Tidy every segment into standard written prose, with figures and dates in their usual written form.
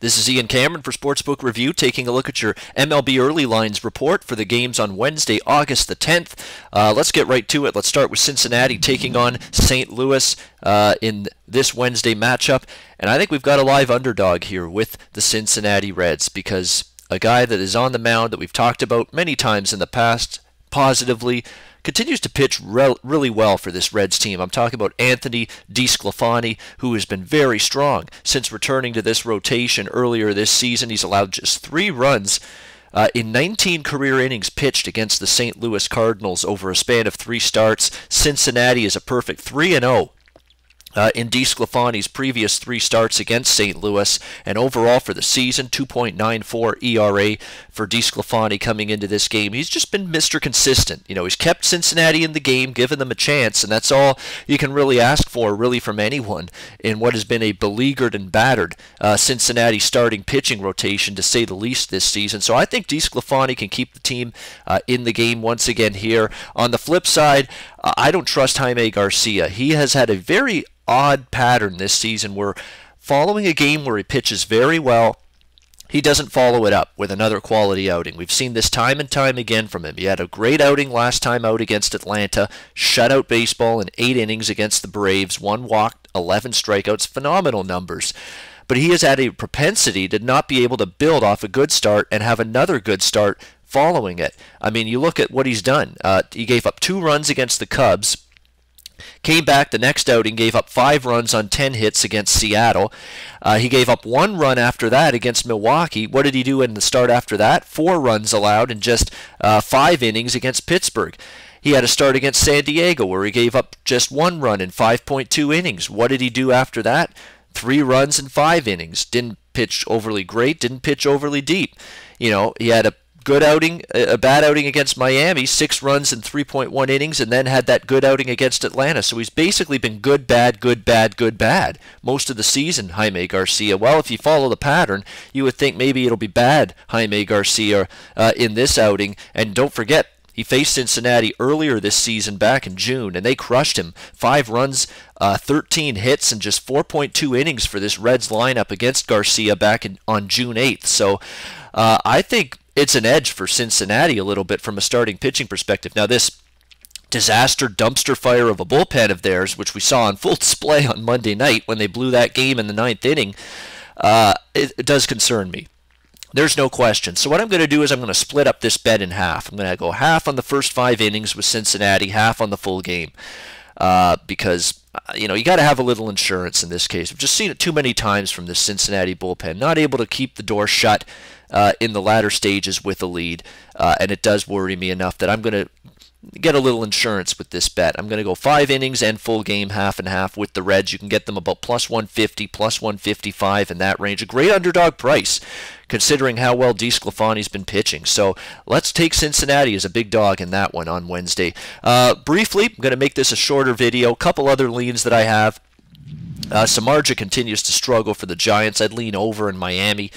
This is Ian Cameron for Sportsbook Review, taking a look at your MLB early lines report for the games on Wednesday, August the 10th. Let's get right to it. Let's start with Cincinnati taking on St. Louis in this Wednesday matchup. And I think we've got a live underdog here with the Cincinnati Reds, because a guy that is on the mound that we've talked about many times in the past positively continues to pitch really well for this Reds team. I'm talking about Anthony DeSclafani, who has been very strong since returning to this rotation earlier this season. He's allowed just 3 runs in 19 career innings pitched against the St. Louis Cardinals over a span of 3 starts. Cincinnati is a perfect 3-0 in DeSclafani's previous 3 starts against St. Louis, and overall for the season, 2.94 ERA for DeSclafani coming into this game. He's just been Mr. Consistent. You know, he's kept Cincinnati in the game, given them a chance, and that's all you can really ask for, really, from anyone in what has been a beleaguered and battered Cincinnati starting pitching rotation, to say the least, this season. So I think DeSclafani can keep the team in the game once again here. On the flip side, I don't trust Jaime Garcia. He has had a very odd pattern this season where, following a game where he pitches very well, he doesn't follow it up with another quality outing. We've seen this time and time again from him. He had a great outing last time out against Atlanta, shutout baseball in 8 innings against the Braves, 1 walk, 11 strikeouts, phenomenal numbers. But he has had a propensity to not be able to build off a good start and have another good start following it. I mean, you look at what he's done. He gave up 2 runs against the Cubs, came back the next outing, gave up 5 runs on 10 hits against Seattle. He gave up 1 run after that against Milwaukee. What did he do in the start after that? 4 runs allowed in just 5 innings against Pittsburgh. He had a start against San Diego where he gave up just 1 run in 5.2 innings. What did he do after that? 3 runs in 5 innings. Didn't pitch overly great, didn't pitch overly deep. You know, he had a good outing, a bad outing against Miami, 6 runs in 3.1 innings, and then had that good outing against Atlanta. So he's basically been good, bad, good, bad, good, bad most of the season, Jaime Garcia. Well, if you follow the pattern, you would think maybe it'll be bad Jaime Garcia in this outing. And don't forget, he faced Cincinnati earlier this season back in June, and they crushed him. 5 runs, 13 hits, and just 4.2 innings for this Reds lineup against Garcia back on June 8th. So I think it's an edge for Cincinnati a little bit from a starting pitching perspective. Now, this disaster dumpster fire of a bullpen of theirs, which we saw on full display on Monday night when they blew that game in the 9th inning, it does concern me. There's no question. So what I'm going to do is I'm going to split up this bet in half. I'm going to go half on the first 5 innings with Cincinnati, half on the full game, because you know, you got to have a little insurance in this case. We've just seen it too many times from this Cincinnati bullpen, not able to keep the door shut in the latter stages with a lead, and it does worry me enough that I'm going to get a little insurance with this bet. I'm going to go 5 innings and full game, half and half with the Reds. You can get them about plus 150, plus 155 in that range. A great underdog price, considering how well DeSclafani's been pitching. So let's take Cincinnati as a big dog in that one on Wednesday. Briefly, I'm going to make this a shorter video. A couple other leans that I have. Samardzija continues to struggle for the Giants. I'd lean over in Miami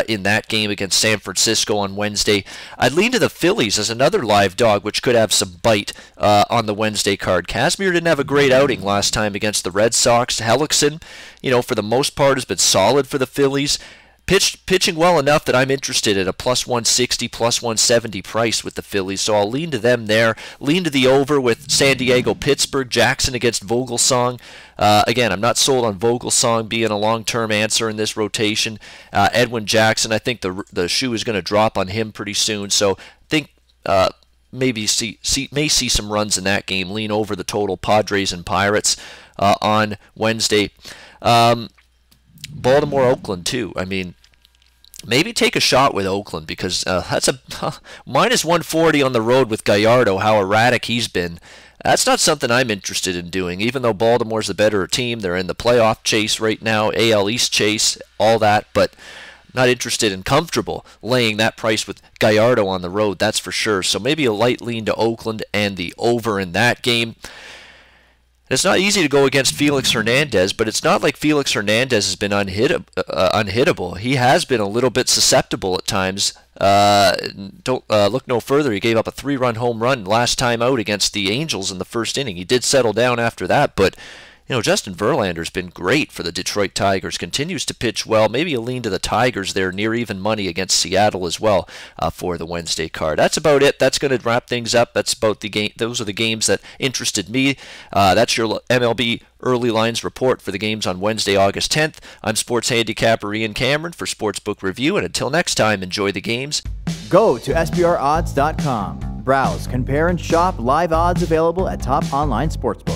in that game against San Francisco on Wednesday. I'd lean to the Phillies as another live dog, which could have some bite on the Wednesday card. Kazmir didn't have a great outing last time against the Red Sox. Hellickson, you know, for the most part, has been solid for the Phillies. Pitching well enough that I'm interested at a plus 160, plus 170 price with the Phillies, so I'll lean to them there. Lean to the over with San Diego, Pittsburgh, Jackson against Vogelsong. Again, I'm not sold on Vogelsong being a long-term answer in this rotation. Edwin Jackson, I think the shoe is going to drop on him pretty soon, so I think maybe may see some runs in that game. Lean over the total Padres and Pirates on Wednesday. Baltimore, Oakland too. I mean, maybe take a shot with Oakland, because that's a minus 140 on the road with Gallardo, how erratic he's been. That's not something I'm interested in doing, even though Baltimore's the better team. They're in the playoff chase right now, AL East chase, all that, but not interested and comfortable laying that price with Gallardo on the road, that's for sure. So maybe a light lean to Oakland and the over in that game. It's not easy to go against Felix Hernandez, but it's not like Felix Hernandez has been unhittable. He has been a little bit susceptible at times. Don't look no further. He gave up a 3-run home run last time out against the Angels in the first inning. He did settle down after that, but Justin Verlander's been great for the Detroit Tigers, continues to pitch well. Maybe a lean to the Tigers there, near even money against Seattle as well for the Wednesday card. That's about it. That's going to wrap things up. That's about the game. Those are the games that interested me. That's your MLB early lines report for the games on Wednesday, August 10th. I'm sports handicapper Ian Cameron for Sportsbook Review, and until next time, enjoy the games. Go to SBRodds.com. Browse, compare, and shop live odds available at top online sportsbooks.